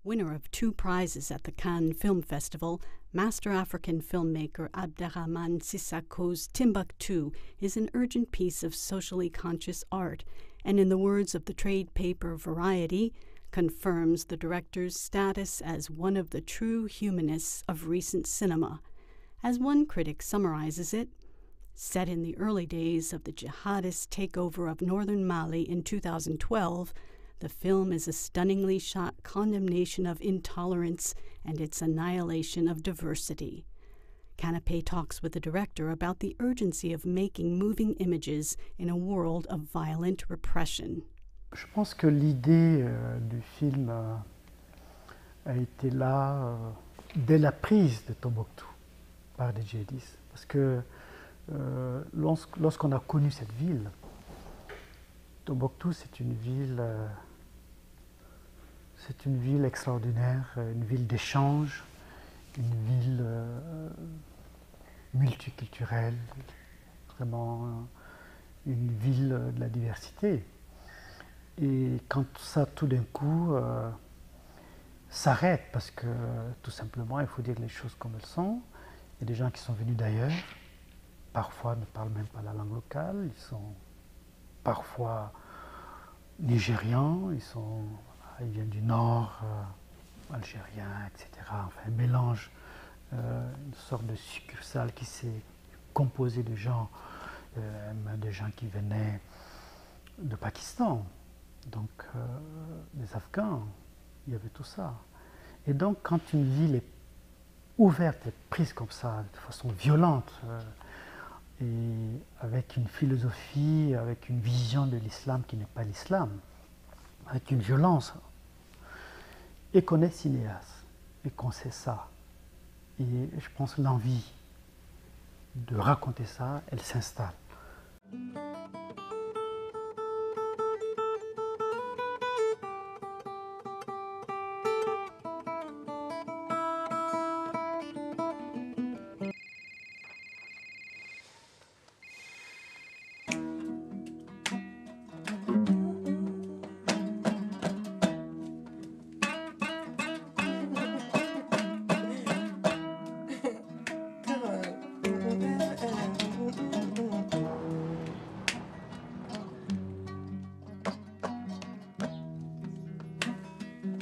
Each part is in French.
Winner of 2 prizes at the Cannes Film Festival, master African filmmaker Abderrahmane Sissako's Timbuktu is an urgent piece of socially conscious art, and in the words of the trade paper Variety, confirms the director's status as one of the true humanists of recent cinema. As one critic summarizes it, set in the early days of the jihadist takeover of northern Mali in 2012, the film is a stunningly shot condemnation of intolerance and its annihilation of diversity. Canapé talks with the director about the urgency of making moving images in a world of violent repression. Je pense que l'idée du film a été là dès la prise de Tombouctou par les djihadistes. Parce que lorsqu'on a connu cette ville, Tombouctou c'est une ville extraordinaire, une ville d'échange, une ville multiculturelle, vraiment une ville de la diversité. Et quand ça tout d'un coup s'arrête, parce que tout simplement il faut dire les choses comme elles sont, il y a des gens qui sont venus d'ailleurs, parfois ne parlent même pas la langue locale, ils sont parfois nigérians, ils viennent du nord, algériens, etc. Enfin, un mélange, une sorte de succursale qui s'est composée de gens, des gens qui venaient de Pakistan, donc des Afghans, il y avait tout ça. Et donc quand une ville est ouverte et prise comme ça, de façon violente, et avec une philosophie, avec une vision de l'islam qui n'est pas l'islam, avec une violence, et qu'on est cinéaste, et qu'on sait ça. Et je pense que l'envie de raconter ça, elle s'installe.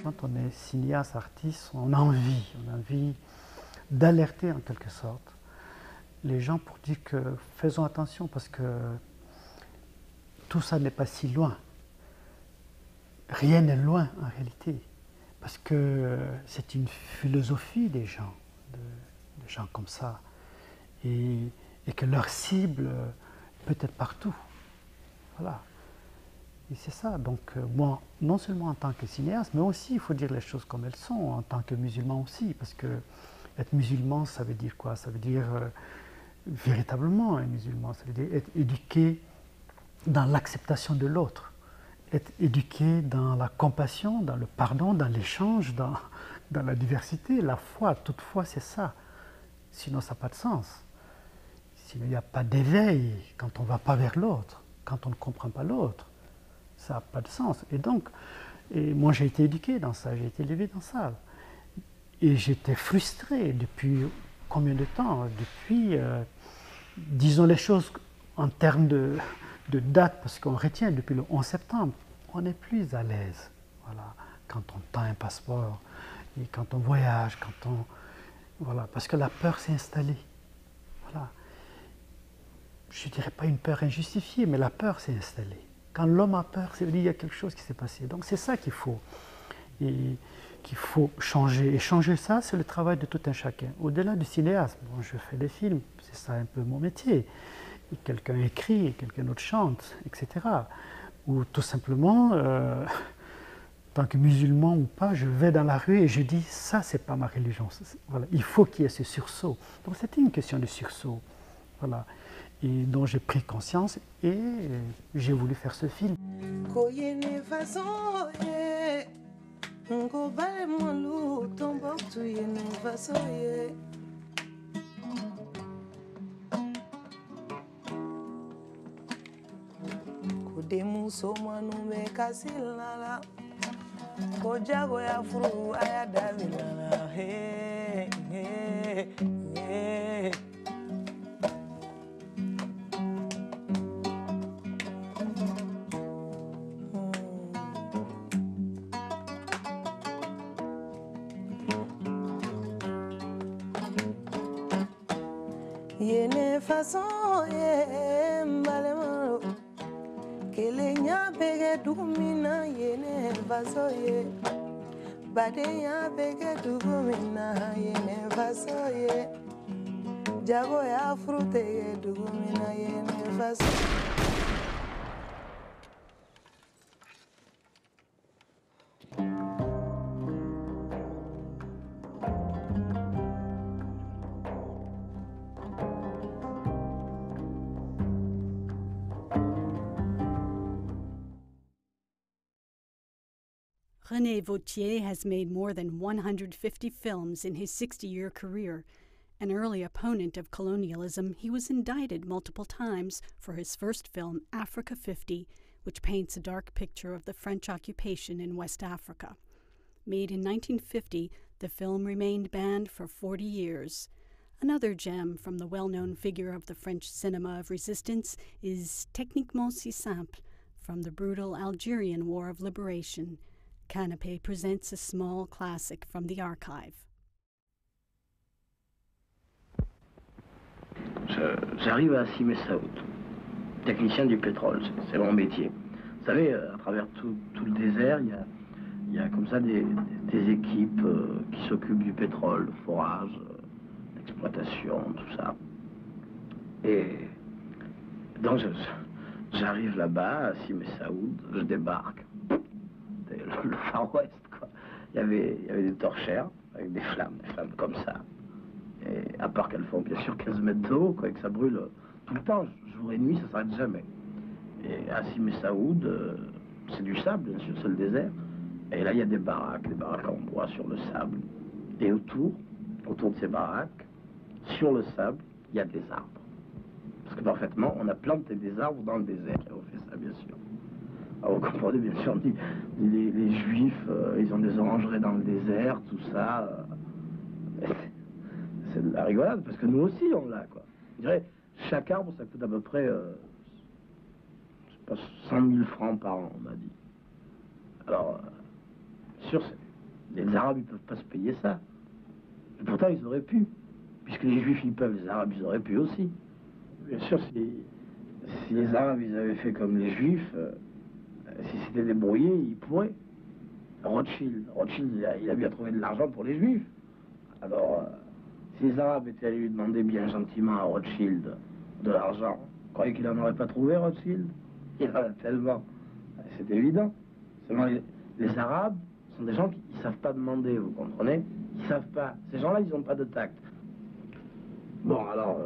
Quand on est cinéaste, artiste, on a envie d'alerter en quelque sorte les gens pour dire que faisons attention parce que tout ça n'est pas si loin. Rien n'est loin en réalité, parce que c'est une philosophie des gens, de gens comme ça, et que leur cible peut être partout. Voilà. Et c'est ça, donc moi, non seulement en tant que cinéaste, mais aussi, il faut dire les choses comme elles sont, en tant que musulman aussi, parce que être musulman, ça veut dire quoi? Ça veut dire véritablement un musulman, ça veut dire être éduqué dans l'acceptation de l'autre, être éduqué dans la compassion, dans le pardon, dans l'échange, dans la diversité. La foi, toutefois, c'est ça. Sinon, ça n'a pas de sens. Sinon, il n'y a pas d'éveil quand on ne va pas vers l'autre, quand on ne comprend pas l'autre. Ça n'a pas de sens. Et donc, moi j'ai été éduqué dans ça, j'ai été élevé dans ça. Et j'étais frustré depuis combien de temps? Depuis, disons les choses en termes de date, parce qu'on retient depuis le 11 septembre, on n'est plus à l'aise. Voilà, quand on tend un passeport, et quand on voyage, voilà, parce que la peur s'est installée. Voilà. Je ne dirais pas une peur injustifiée, mais la peur s'est installée. Quand l'homme a peur, c'est qu'il y a quelque chose qui s'est passé. Donc c'est ça qu'il faut changer. Et changer ça, c'est le travail de tout un chacun. Au-delà du cinéasme, bon, je fais des films, c'est ça un peu mon métier. Quelqu'un écrit, quelqu'un d'autre chante, etc. Ou tout simplement, en tant que musulman ou pas, je vais dans la rue et je dis, ça c'est pas ma religion. Voilà, il faut qu'il y ait ce sursaut. Donc c'était une question de sursaut. Voilà. Et dont j'ai pris conscience et j'ai voulu faire ce film. ko jago ya furu aya damina he he he yene façon ye mbalemo kelenya bege dugumina yene façon ye badenya bege dugumina yene façon ye jago ya frute ye dugumina yene façon. René Vauthier has made more than 150 films in his 60-year career. An early opponent of colonialism, he was indicted multiple times for his first film, Africa 50, which paints a dark picture of the French occupation in West Africa. Made in 1950, the film remained banned for 40 years. Another gem from the well-known figure of the French cinema of resistance is Techniquement si simple, from the brutal Algerian War of Liberation. Canapé presents a small classic from the archive. J'arrive à Sime Saoud, technicien du pétrole, c'est mon métier. Vous savez, à travers tout le désert, il y a comme ça des équipes qui s'occupent du pétrole, le forage, l'exploitation, tout ça. Et donc j'arrive là-bas, à Sime Saoud, je débarque. Le Far West, quoi. Il y avait des torchères avec des flammes comme ça. Et à part qu'elles font bien sûr 15 mètres de haut, quoi, et que ça brûle tout le temps, jour et nuit, ça s'arrête jamais. Et à Sime Saoud, c'est du sable, bien sûr, c'est le désert. Et là, il y a des baraques en bois sur le sable. Et autour de ces baraques, sur le sable, il y a des arbres. Parce que parfaitement, on a planté des arbres dans le désert qui ont fait ça, bien sûr. Alors, vous comprenez, bien sûr, les Juifs, ils ont des orangeries dans le désert, tout ça. C'est de la rigolade, parce que nous aussi, on l'a, quoi. Je dirais, chaque arbre, ça coûte à peu près, je sais pas, 100 000 francs par an, on m'a dit. Alors, bien sûr, les Arabes, ils peuvent pas se payer ça. Et pourtant, ils auraient pu. Puisque les Juifs, ils peuvent, les Arabes, ils auraient pu aussi. Bien sûr, si les Arabes, ils avaient fait comme les Juifs, si c'était débrouillé, ils pourraient. Rothschild, il a bien trouvé de l'argent pour les Juifs. Alors, si les Arabes étaient allés lui demander bien gentiment à Rothschild de l'argent, vous croyez qu'il n'en aurait pas trouvé, Rothschild? Il en a tellement. C'est évident. Seulement, les Arabes sont des gens qui ne savent pas demander, vous comprenez? Ils ne savent pas. Ces gens-là, ils n'ont pas de tact. Bon, alors,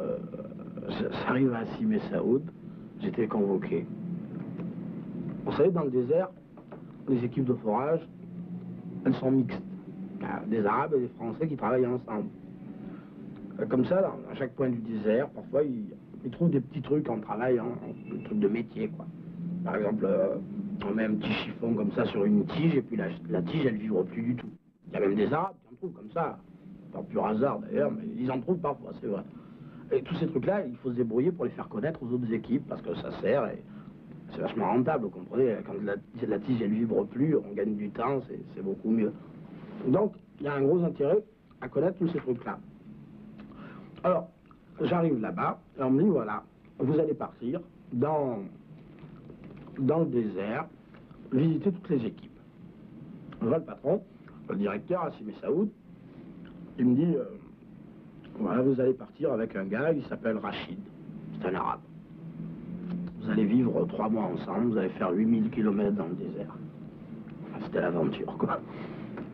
j'arrive à Sime Saoud, j'étais convoqué. Vous savez, dans le désert, les équipes de forage, elles sont mixtes. Il y a des Arabes et des Français qui travaillent ensemble. Comme ça, à chaque point du désert, parfois, ils trouvent des petits trucs en travaillant, des trucs de métier, quoi. Par exemple, on met un petit chiffon comme ça sur une tige, et puis la tige, elle ne vibre plus du tout. Il y a même des Arabes qui en trouvent comme ça, par pur hasard d'ailleurs, mais ils en trouvent parfois, c'est vrai. Et tous ces trucs-là, il faut se débrouiller pour les faire connaître aux autres équipes, parce que ça sert, et c'est vachement rentable, vous comprenez. Quand la tige, elle vibre plus, on gagne du temps, c'est beaucoup mieux. Donc, il y a un gros intérêt à connaître tous ces trucs-là. Alors, j'arrive là-bas, et on me dit, voilà, vous allez partir dans le désert, visiter toutes les équipes. On voit le patron, le directeur, Sime Saoud, il me dit, voilà, vous allez partir avec un gars, il s'appelle Rachid, c'est un arabe. Vous allez vivre 3 mois ensemble, vous allez faire 8000 km dans le désert. Enfin, c'était l'aventure, quoi.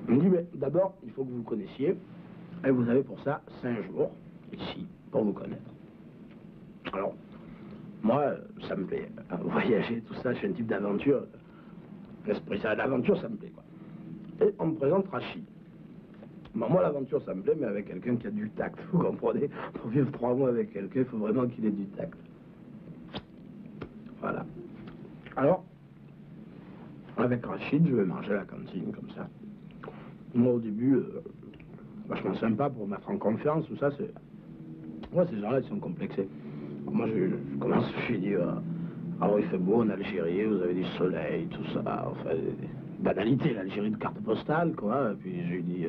Il me dit, mais d'abord, il faut que vous vous connaissiez, et vous avez pour ça 5 jours, ici, pour vous connaître. Alors, moi, ça me plaît. Voyager, tout ça, je suis un type d'aventure. L'esprit, l'aventure, ça me plaît, quoi. Et on me présente Rachid. Bon, moi, l'aventure, ça me plaît, mais avec quelqu'un qui a du tact, vous comprenez? Pour vivre 3 mois avec quelqu'un, il faut vraiment qu'il ait du tact. Voilà. Alors, Avec Rachid, je vais manger à la cantine, comme ça. Moi, au début, vachement sympa pour mettre en confiance, tout ça, c'est... Ouais, ces gens-là, ils sont complexés. Moi, je commence, je lui dis, alors il fait beau en Algérie, vous avez du soleil, tout ça, enfin, banalité, l'Algérie de carte postale, quoi. Et puis je lui dis,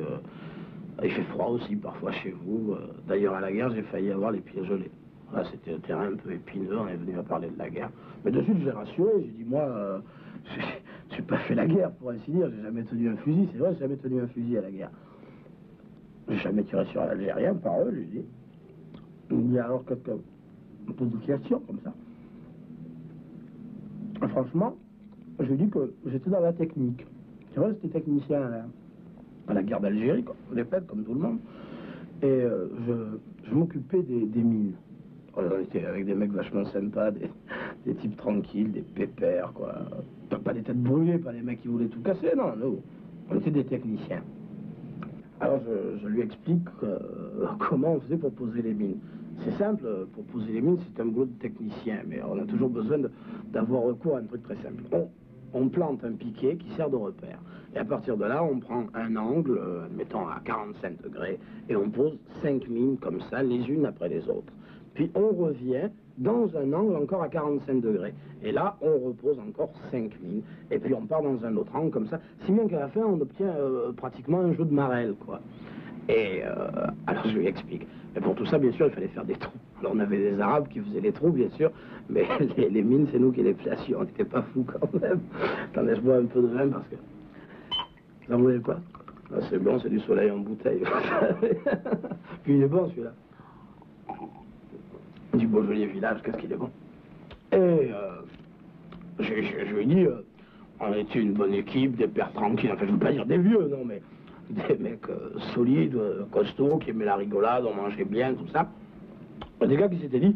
il fait froid aussi parfois chez vous. D'ailleurs, à la guerre, j'ai failli avoir les pieds gelés. Là, c'était un terrain un peu épineux, on est venu à parler de la guerre. Mais de suite, j'ai rassuré, j'ai dit, moi, je n'ai pas fait la guerre, pour ainsi dire, j'ai jamais tenu un fusil, c'est vrai, j'ai jamais tenu un fusil à la guerre. J'ai jamais tiré sur un Algérien, par eux, je lui dis. Il me dit, alors, quelqu'un me pose une question, comme ça. Et franchement, je lui dis que j'étais dans la technique. C'est vrai, j'étais technicien à la guerre d'Algérie, on les pète comme tout le monde. Et je m'occupais des mines. On était avec des mecs vachement sympas, des types tranquilles, des pépères, quoi. Pas des têtes brûlées, pas des mecs qui voulaient tout casser, non, nous. On était des techniciens. Alors je lui explique comment on faisait pour poser les mines. C'est simple, pour poser les mines, c'est un boulot de technicien, mais on a toujours besoin d'avoir recours à un truc très simple. On plante un piquet qui sert de repère. Et à partir de là, on prend un angle, mettons à 45 degrés, et on pose 5 mines comme ça, les unes après les autres. Puis on revient dans un angle encore à 45 degrés. Et là, on repose encore 5 mines. Et puis on part dans un autre angle comme ça. Si bien qu'à la fin, on obtient pratiquement un jeu de marelle, quoi. Et alors je lui explique. Mais pour tout ça, bien sûr, il fallait faire des trous. Alors on avait des Arabes qui faisaient les trous, bien sûr, mais les mines, c'est nous qui les placions. On n'était pas fous quand même. Attendez, je bois un peu de vin parce que... Vous en voulez quoi? Ah, c'est bon, c'est du soleil en bouteille. Puis il est bon, celui-là. Du Beaujolais Village, qu'est-ce qu'il est bon. Et je lui dis, on était une bonne équipe, des pères tranquilles, enfin je ne veux pas dire des vieux, non, mais des mecs solides, costauds, qui aimaient la rigolade, on mangeait bien, tout ça. Des gars qui s'étaient dit,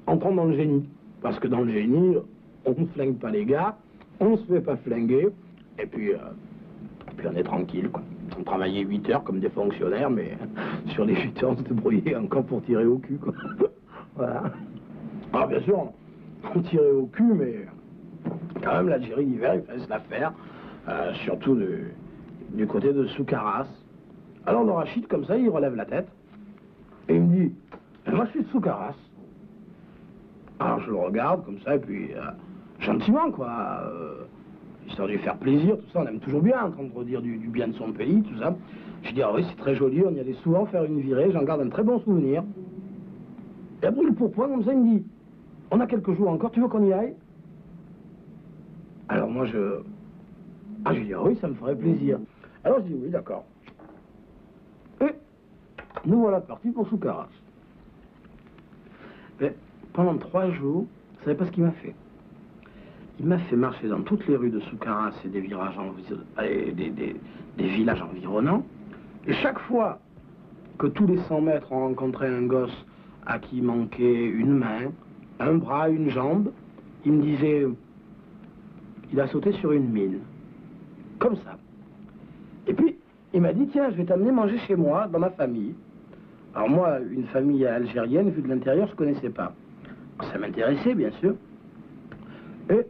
entrons dans le génie. Parce que dans le génie, on ne flingue pas les gars, on ne se fait pas flinguer, et puis on est tranquille, quoi. On travaillait 8 heures comme des fonctionnaires, mais sur les 8 heures, on se débrouillait encore pour tirer au cul, quoi. Voilà. Alors bien sûr, on tirait au cul, mais quand même l'Algérie d'hiver, il fallait se la faire, surtout du côté de Soukaras. Alors le Rachid, comme ça, il relève la tête, et il me dit, moi je suis de Soukaras. Alors je le regarde comme ça, et puis gentiment, quoi, histoire de lui faire plaisir, tout ça, on aime toujours bien entendre dire du bien de son pays, tout ça. Je dis, ah oui, c'est très joli, on y allait souvent faire une virée, j'en garde un très bon souvenir. Et après, il pourpoint comme ça, il me dit, on a quelques jours encore, tu veux qu'on y aille? Alors moi, je lui dis, ah oui, ça me ferait plaisir. Alors je dis, oui, d'accord. Et nous voilà partis pour Soukaras. Mais pendant 3 jours, vous savez pas ce qu'il m'a fait? Il m'a fait marcher dans toutes les rues de Soukaras et des villages des villages environnants. Et chaque fois que tous les 100 mètres on rencontrait un gosse à qui manquait une main, un bras, une jambe, il me disait, il a sauté sur une mine. Comme ça. Et puis, il m'a dit, tiens, je vais t'amener manger chez moi, dans ma famille. Alors moi, une famille algérienne, vue de l'intérieur, je ne connaissais pas. Ça m'intéressait, bien sûr. Et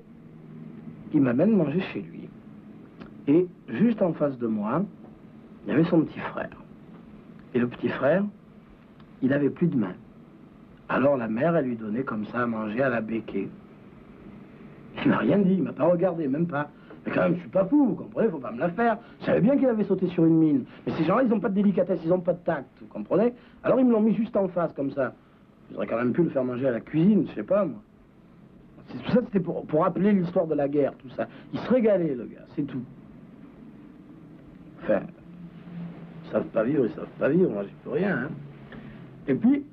il m'amène manger chez lui. Et juste en face de moi, il y avait son petit frère. Et le petit frère, il n'avait plus de main. Alors la mère, elle lui donnait comme ça à manger à la béquée. Il m'a rien dit, il m'a pas regardé, même pas. Mais quand même, je suis pas fou, vous comprenez, faut pas me la faire. Je savais bien qu'il avait sauté sur une mine. Mais ces gens-là, ils ont pas de délicatesse, ils ont pas de tact, vous comprenez? Alors ils me l'ont mis juste en face, comme ça. J'aurais quand même pu le faire manger à la cuisine, je sais pas, moi. Tout ça, c'était pour rappeler l'histoire de la guerre, tout ça. Il se régalait, le gars, c'est tout. Enfin, ils savent pas vivre, moi, j'y peux rien, hein. Et puis,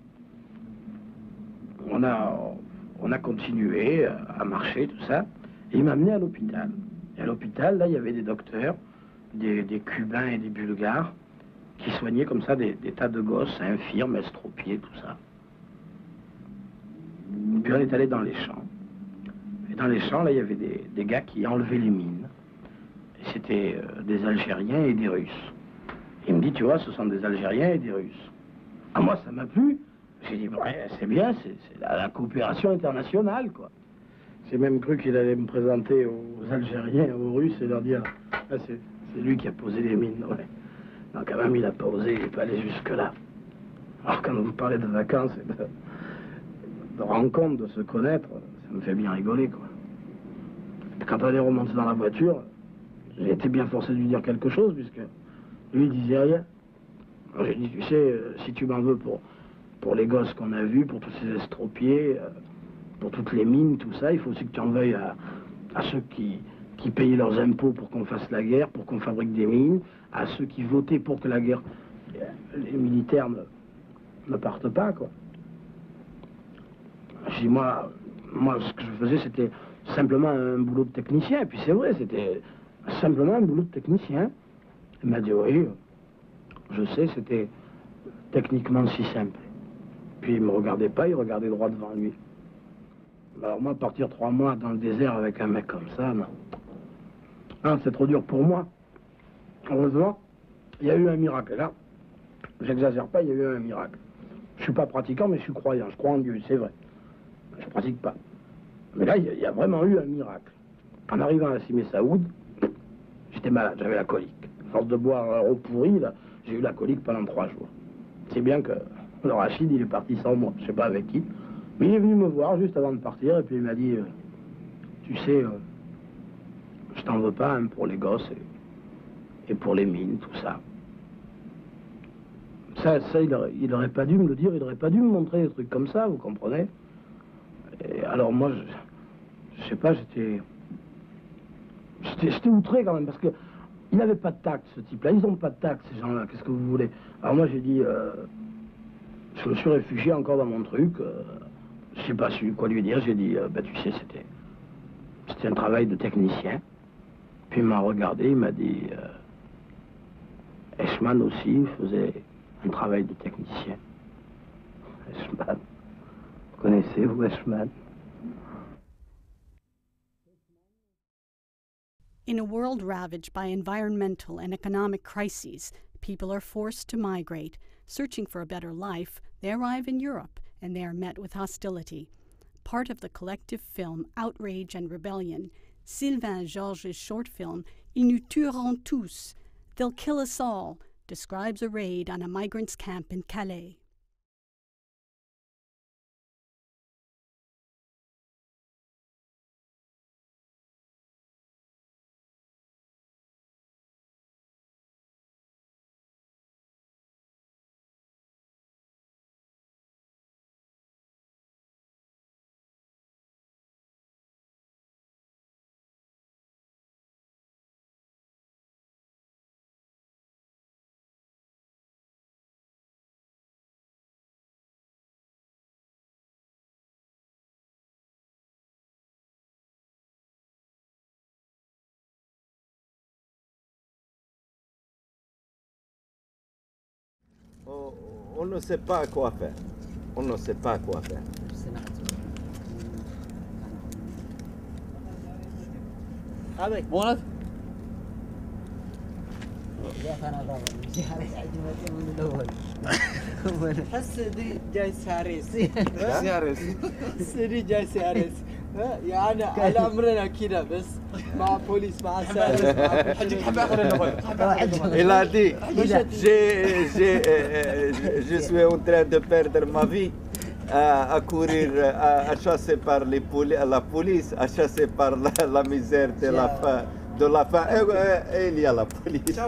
on a continué à marcher, tout ça, et il m'a amené à l'hôpital. Et à l'hôpital, là, il y avait des docteurs, des Cubains et des Bulgares, qui soignaient comme ça des tas de gosses, infirmes, estropiés, tout ça. Et puis on est allé dans les champs. Et dans les champs, là, il y avait des gars qui enlevaient les mines. Et c'était des Algériens et des Russes. Il me dit, tu vois, ce sont des Algériens et des Russes. Ah, moi, ça m'a plu. J'ai dit, ouais, c'est bien, c'est la coopération internationale, quoi. J'ai même cru qu'il allait me présenter aux Algériens, aux Russes et leur dire ah, c'est lui qui a posé les mines. Ouais. Non, quand même, il n'a pas osé, il n'est pas allé jusque-là. Alors, quand vous parlez de vacances et de rencontres, de se connaître, ça me fait bien rigoler, quoi. Et quand on est remonté dans la voiture, j'ai été bien forcé de lui dire quelque chose, puisque lui, il disait rien. Alors, j'ai dit, tu sais, si tu m'en veux pour les gosses qu'on a vus, pour tous ces estropiés, pour toutes les mines, tout ça, il faut aussi que tu en veuilles à ceux qui payaient leurs impôts pour qu'on fasse la guerre, pour qu'on fabrique des mines, à ceux qui votaient pour que la guerre, les militaires ne partent pas, quoi. Je dis, moi, ce que je faisais, c'était simplement un boulot de technicien. Et puis c'est vrai, c'était simplement un boulot de technicien. Il m'a dit, oui, je sais, c'était techniquement si simple. Puis il me regardait pas, il regardait droit devant lui. Alors moi, partir 3 mois dans le désert avec un mec comme ça, non. Non, c'est trop dur pour moi. Heureusement, il y a eu un miracle. Et là, j'exagère pas, il y a eu un miracle. Je suis pas pratiquant, mais je suis croyant. Je crois en Dieu, c'est vrai. Je pratique pas. Mais là, il y a vraiment eu un miracle. En arrivant à Cimé Saoud, j'étais malade, j'avais la colique. À force de boire un eau pourri, là, j'ai eu la colique pendant 3 jours. C'est bien que le Rachid, il est parti sans moi, je sais pas avec qui. Mais il est venu me voir juste avant de partir, et puis il m'a dit, tu sais, je t'en veux pas hein, pour les gosses et pour les mines, tout ça. Ça il aurait pas dû me le dire, il aurait pas dû me montrer des trucs comme ça, vous comprenez? Et alors moi, je sais pas, j'étais outré quand même, parce que il n'avait pas de tact, ce type-là. Ils n'ont pas de tact, ces gens-là, qu'est-ce que vous voulez? Alors moi, j'ai dit, je me suis réfugié encore dans mon truc, je sais pas su quoi lui dire, j'ai dit, bah tu sais, c'était un travail de technicien. Puis il m'a regardé, il m'a dit, Eichmann aussi faisait un travail de technicien. Eichmann, vous connaissez, vous, Eichmann? In a world ravaged by environmental and economic crises, people are forced to migrate. Searching for a better life, they arrive in Europe and they are met with hostility. Part of the collective film Outrage and Rebellion, Sylvain Georges' short film Ils nous tueront tous, They'll Kill Us All, describes a raid on a migrants' camp in Calais. On ne sait pas quoi faire. On ne sait pas quoi faire. Avec moi. سيدي جاي ساريس سيدي جاي ساريس يعني على امرنا كده بس مع بوليس مع ساريس حجك حب اخر Il a dit, je suis en train de perdre ma vie à courir, à chasser par la police, à chasser par la misère de la faim. Et il y a la police.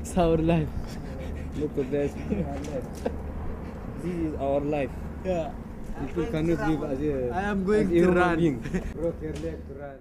It's our life. Look at this. This is our life. Yeah. People cannot live as a I am going to run. Broke your leg to run.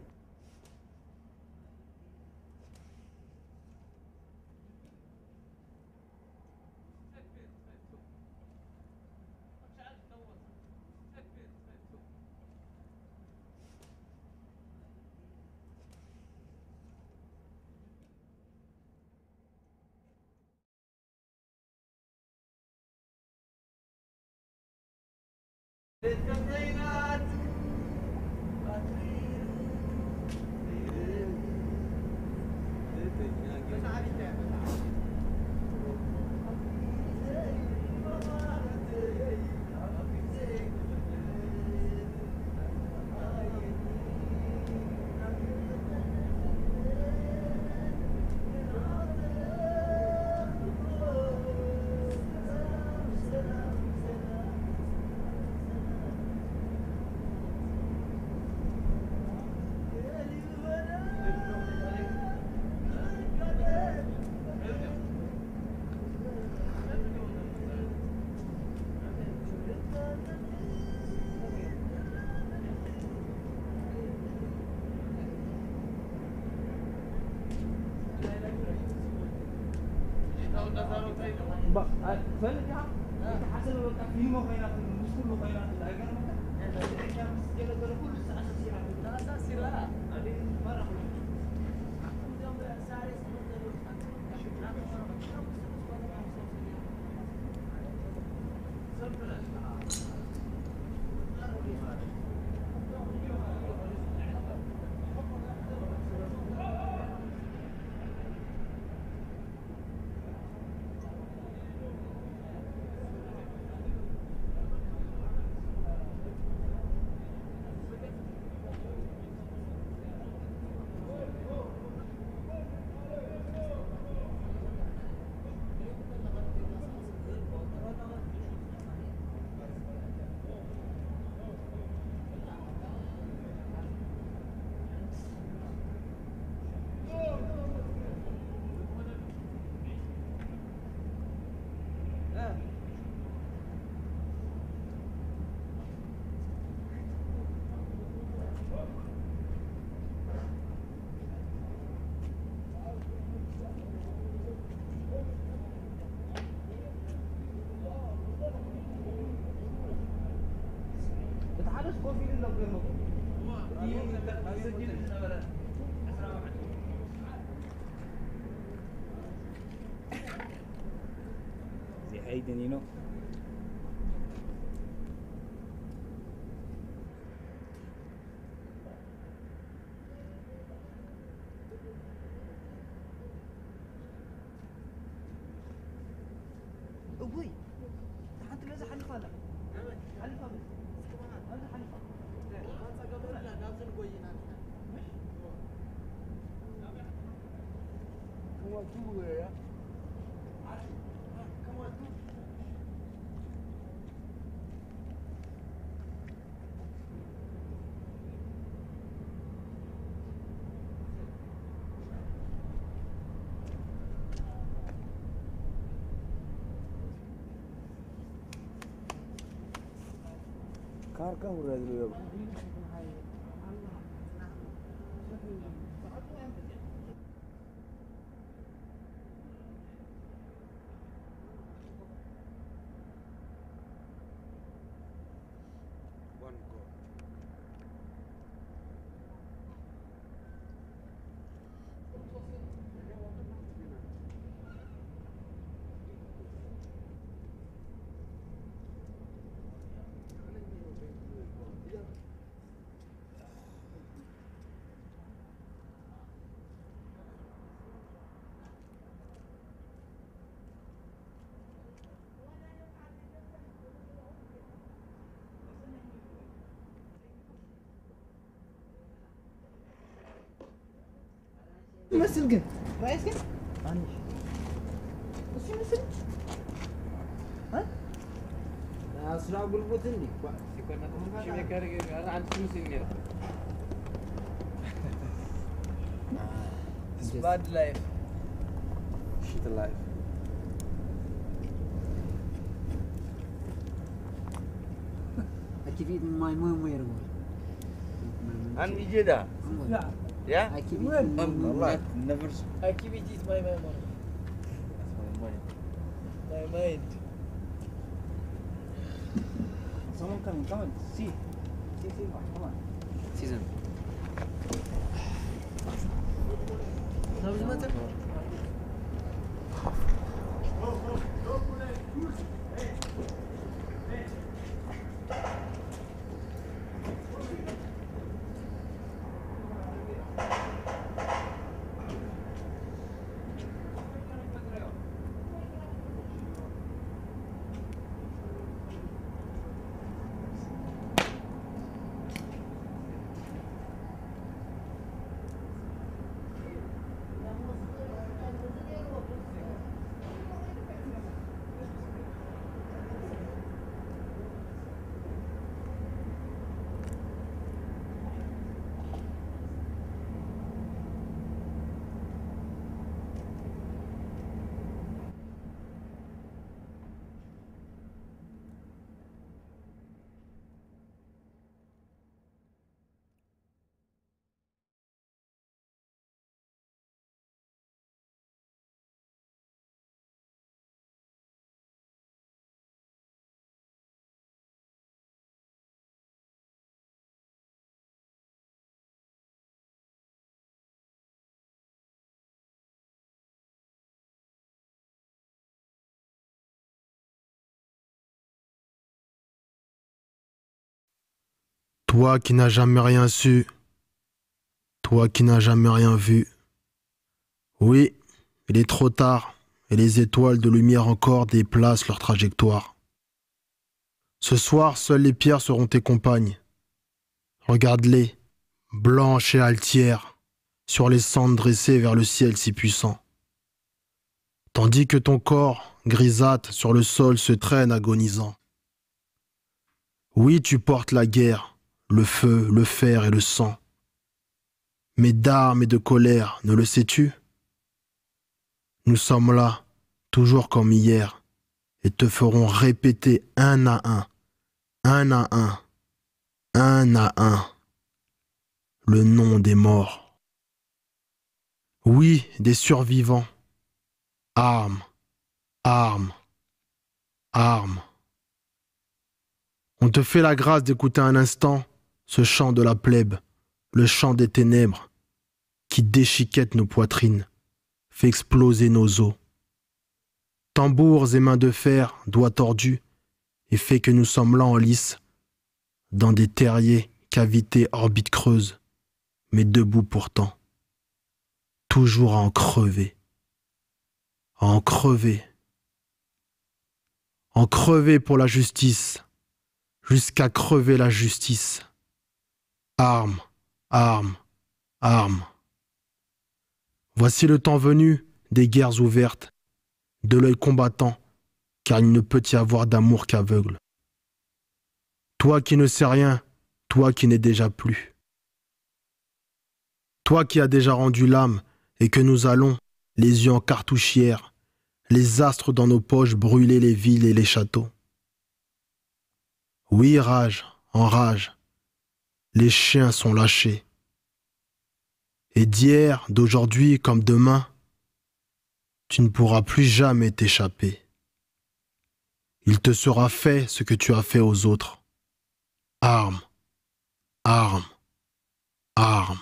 Is he hiding, you know? ابوي تعال تلزق حنيفه لا حنيفه بس هذا حنيفه कार का हो रहा है लोग مثل قد رئيس قد معلش وش مثل ها أسرع قلبوت عندي يكون شو بيكاري أنا عندي سنين It's bad life. Shit life. أكيد ما يرمون عن جدا لا يا أكيد والله never Activity is my memory. My mind. someone come on see come on Season. Toi qui n'as jamais rien su, toi qui n'as jamais rien vu. Oui, il est trop tard, et les étoiles de lumière encore déplacent leur trajectoire. Ce soir, seules les pierres seront tes compagnes. Regarde-les, blanches et altières, sur les cendres dressées vers le ciel si puissant. Tandis que ton corps, grisâtre, sur le sol se traîne agonisant. Oui, tu portes la guerre, le feu, le fer et le sang. Mais d'armes et de colère, ne le sais-tu? Nous sommes là, toujours comme hier, et te ferons répéter un à un, un à un, un à un, le nom des morts. Oui, des survivants. Armes, armes, armes. On te fait la grâce d'écouter un instant ce chant de la plèbe, le chant des ténèbres, qui déchiquette nos poitrines, fait exploser nos os. Tambours et mains de fer, doigts tordus, et fait que nous sommes là en lice, dans des terriers, cavités, orbites creuses, mais debout pourtant, toujours à en crever. À en crever. En crever pour la justice, jusqu'à crever la justice. Armes, armes, armes. Voici le temps venu des guerres ouvertes, de l'œil combattant, car il ne peut y avoir d'amour qu'aveugle. Toi qui ne sais rien, toi qui n'es déjà plus. Toi qui as déjà rendu l'âme et que nous allons, les yeux en cartouchière, les astres dans nos poches, brûler les villes et les châteaux. Oui, rage, en rage, les chiens sont lâchés. Et d'hier, d'aujourd'hui comme demain, tu ne pourras plus jamais t'échapper. Il te sera fait ce que tu as fait aux autres. Armes, armes, armes.